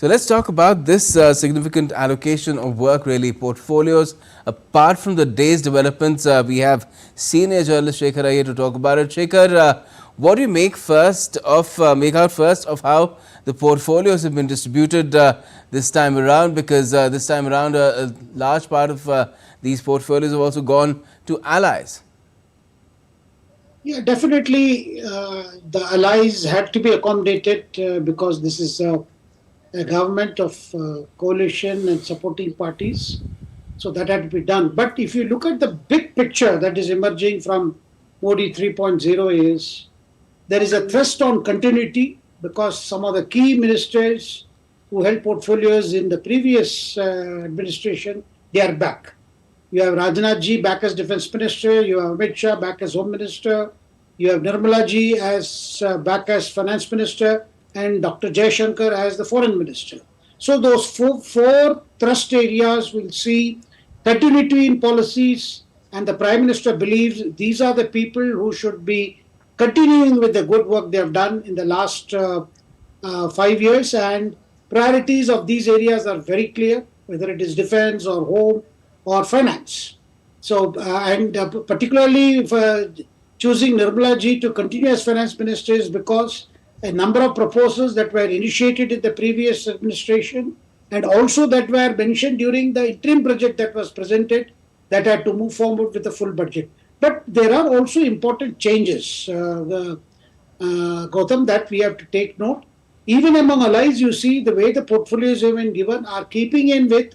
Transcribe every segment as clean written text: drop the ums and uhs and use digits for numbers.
So let's talk about this significant allocation of work, really, portfolios. Apart from the day's developments, we have senior journalist Shekhar here to talk about it. Shekhar, what do you make out first of how the portfolios have been distributed this time around? Because this time around, a large part of these portfolios have also gone to allies. Yeah, definitely the allies had to be accommodated because this is a government of coalition and supporting parties. So that had to be done. But if you look at the big picture that is emerging from Modi 3.0 is there is a thrust on continuity because some of the key ministers who held portfolios in the previous administration, they are back. You have Rajnath ji back as defense minister, you have Amit Shah back as home minister, you have Nirmala ji as back as finance minister, and Dr. Jaishankar as the foreign minister. So those four thrust areas will see continuity in policies, and the Prime Minister believes these are the people who should be continuing with the good work they have done in the last 5 years, and priorities of these areas are very clear, whether it is defense or home or finance. So, particularly for choosing Nirmala ji to continue as finance minister is because a number of proposals that were initiated in the previous administration and also that were mentioned during the interim budget that was presented that had to move forward with the full budget. But there are also important changes, Gautam, that we have to take note. Even among allies, you see the way the portfolios have been given are keeping in with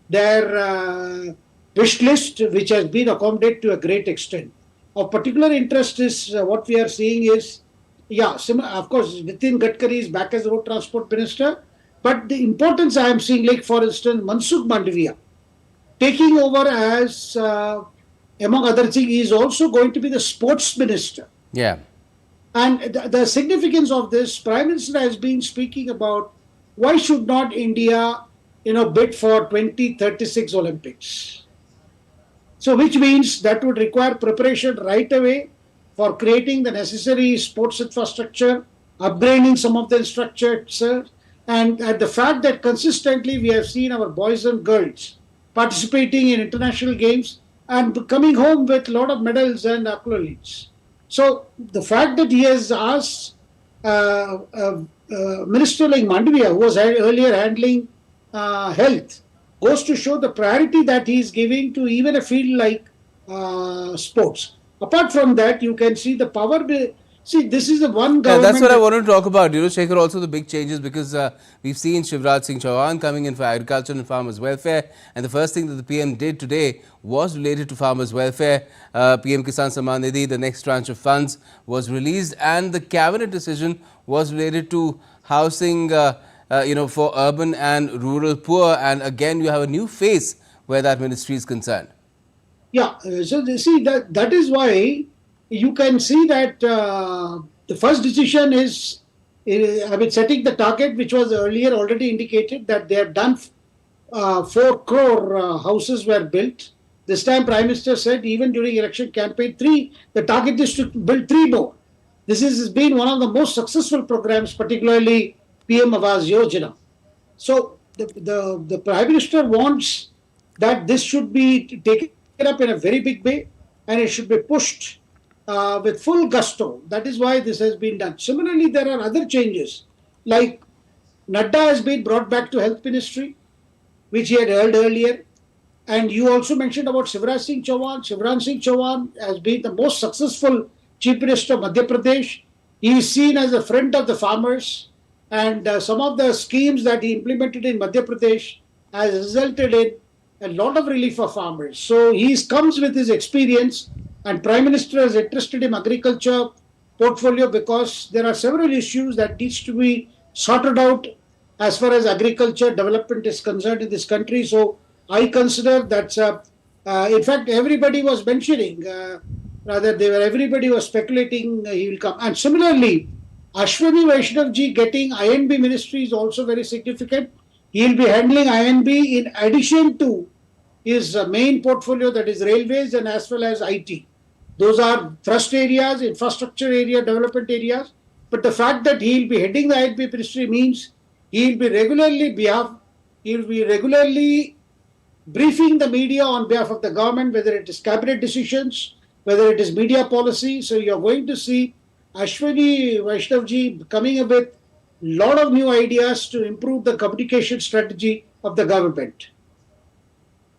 their wish list, which has been accommodated to a great extent. Of particular interest is what we are seeing is, of course, Nitin Gadkari is back as road transport minister, but the importance I am seeing, like for instance, Mansukh Mandavia taking over as, among other things, he is also going to be the sports minister. Yeah. And the significance of this, Prime Minister has been speaking about why should not India, bid for 2036 Olympics. So which means that would require preparation right away for creating the necessary sports infrastructure, upgrading some of the infrastructure, and the fact that consistently we have seen our boys and girls participating in international games and coming home with a lot of medals and accolades. So the fact that he has asked Minister like Mandavia, who was earlier handling health, goes to show the priority that he is giving to even a field like sports. Apart from that, you can see the power. See, this is the one government. Yeah, that's what I wanted to talk about. Shekhar, also the big changes because we've seen Shivraj Singh Chauhan coming in for agriculture and farmers' welfare. And the first thing that the PM did today was related to farmers' welfare. PM Kisan Samman Nidhi, the next tranche of funds, was released. And the cabinet decision was related to housing, for urban and rural poor. And again, you have a new face where that ministry is concerned. Yeah, so see that is why you can see that the first decision is, setting the target, which was earlier already indicated that they have done 4 crore houses were built. This time, Prime Minister said even during election campaign, the target is to build 3 more. This has been one of the most successful programs, particularly PM Awas Yojana. So the Prime Minister wants that this should be taken up in a very big way and it should be pushed with full gusto. That is why this has been done. Similarly, there are other changes like Nadda has been brought back to Health Ministry, which he had held earlier. And you also mentioned about Shivraj Singh Chauhan. Shivraj Singh Chauhan has been the most successful Chief Minister of Madhya Pradesh. He is seen as a friend of the farmers. And some of the schemes that he implemented in Madhya Pradesh has resulted in a lot of relief for farmers. So he comes with his experience, and Prime Minister is interested in agriculture portfolio because there are several issues that needs to be sorted out as far as agriculture development is concerned in this country. So I consider that, in fact, everybody was mentioning, everybody was speculating he will come. And similarly, Ashwini Vaishnav ji getting INB ministry is also very significant. He will be handling INB in addition to his main portfolio, that is railways and as well as IT. Those are thrust areas, infrastructure area, development areas. But the fact that he will be heading the INB ministry means He will be regularly briefing the media on behalf of the government, whether it is cabinet decisions, whether it is media policy. So you are going to see Ashwini Vaishnavji coming up with a lot of new ideas to improve the communication strategy of the government.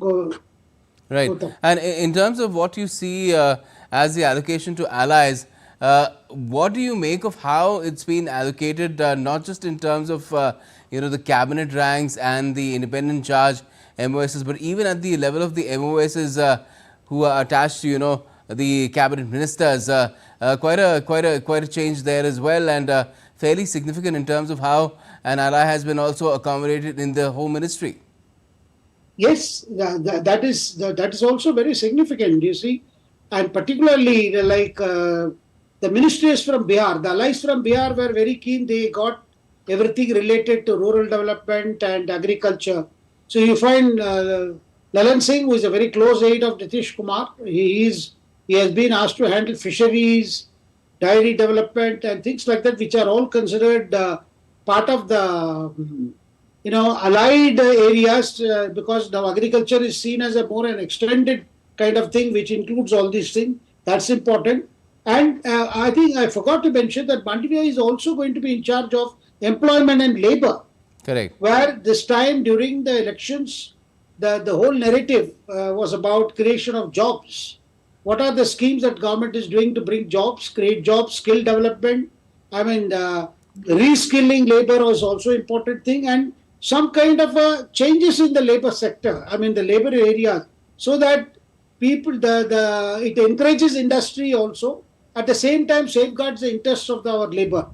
Right. Gautam. And in terms of what you see as the allocation to allies, what do you make of how it's been allocated, not just in terms of the cabinet ranks and the independent charge MOSs, but even at the level of the MOSs who are attached to the cabinet ministers? Quite a change there as well, and fairly significant in terms of how an ally has been also accommodated in the home ministry. Yes, that is also very significant, you see, and particularly like the ministries from Bihar, the allies from Bihar were very keen. They got everything related to rural development and agriculture. So you find Lalan Singh, who is a very close aide of Nitish Kumar, he has been asked to handle fisheries, dairy development, and things like that, which are all considered part of the allied areas, because now agriculture is seen as a more an extended kind of thing, which includes all these things. That's important. And I think I forgot to mention that Mandavia is also going to be in charge of employment and labor. Correct. Where this time during the elections, the whole narrative was about creation of jobs. What are the schemes that government is doing to bring jobs, create jobs, skill development? I mean, reskilling labor was also an important thing, and some kind of changes in the labor sector, I mean the labor area, so that people, it encourages industry also, at the same time safeguards the interests of our labor.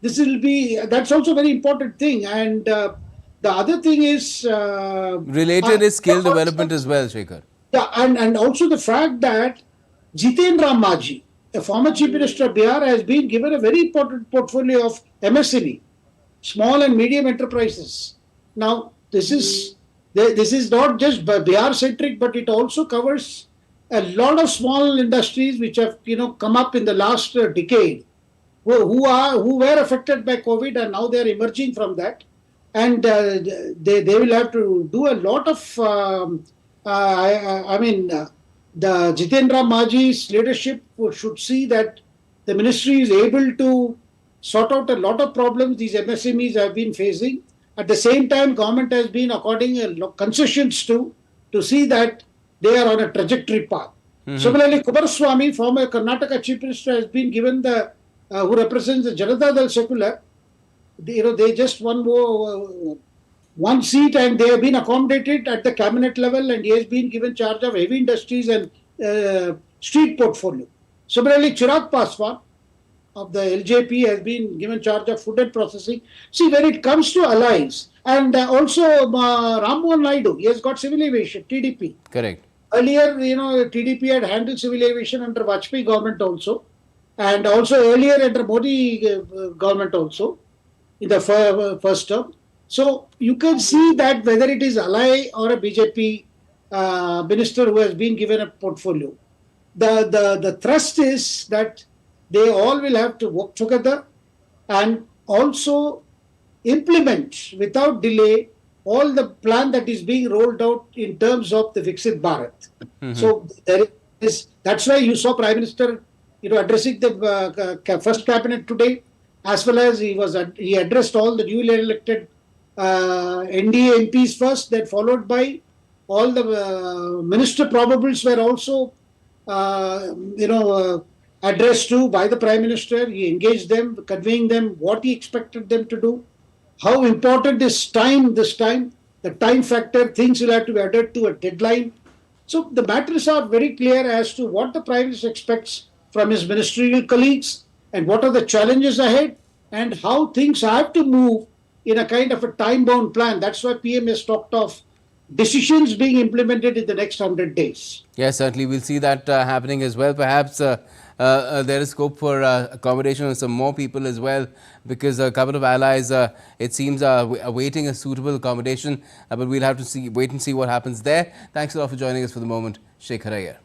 That's also a very important thing. And the other thing is... related is skill development as well, Shekhar. Yeah, and also the fact that Jiten Ram Majhi, a former Chief Minister of Bihar, has been given a very important portfolio of MSME, small and medium enterprises. Now, this is not just Bihar centric, but it also covers a lot of small industries which have come up in the last decade, who were affected by COVID, and now they are emerging from that, and they will have to do a lot of. The Jitendra Majhi's leadership should see that the ministry is able to sort out a lot of problems these MSMEs have been facing. At the same time, government has been according concessions to see that they are on a trajectory path. Similarly, Kumaraswamy, former Karnataka Chief Minister, has been given who represents the Janata Dal Secular. They just one seat, and they have been accommodated at the cabinet level, and he has been given charge of heavy industries and street portfolio. Similarly, Chirag Paswan of the LJP has been given charge of food and processing. See, when it comes to allies, and also Ram Mohan Naidu, he has got civil aviation, TDP. Correct. Earlier, TDP had handled civil aviation under Vajpayee government also, and also earlier under Modi government also, in the first term. So you can see that whether it is ally or a BJP minister who has been given a portfolio, the thrust is that they all will have to work together and also implement without delay all the plan that is being rolled out in terms of the Viksit Bharat. So that's why you saw Prime Minister addressing the first cabinet today, as well as he addressed all the newly elected NDA MPs first, then followed by all the minister probables were also addressed to by the Prime Minister. He engaged them, conveying them what he expected them to do, how important is time this time, the time factor, things will have to be added to a deadline. So the matters are very clear as to what the Prime Minister expects from his ministerial colleagues and what are the challenges ahead and how things have to move in a kind of a time-bound plan. That's why PM has talked of decisions being implemented in the next 100 days. Yes, certainly we'll see that happening as well. Perhaps there is scope for accommodation of some more people as well, because a couple of allies, it seems, are awaiting a suitable accommodation. But we'll have to wait and see what happens there. Thanks a lot for joining us for the moment, Shekhar Iyer.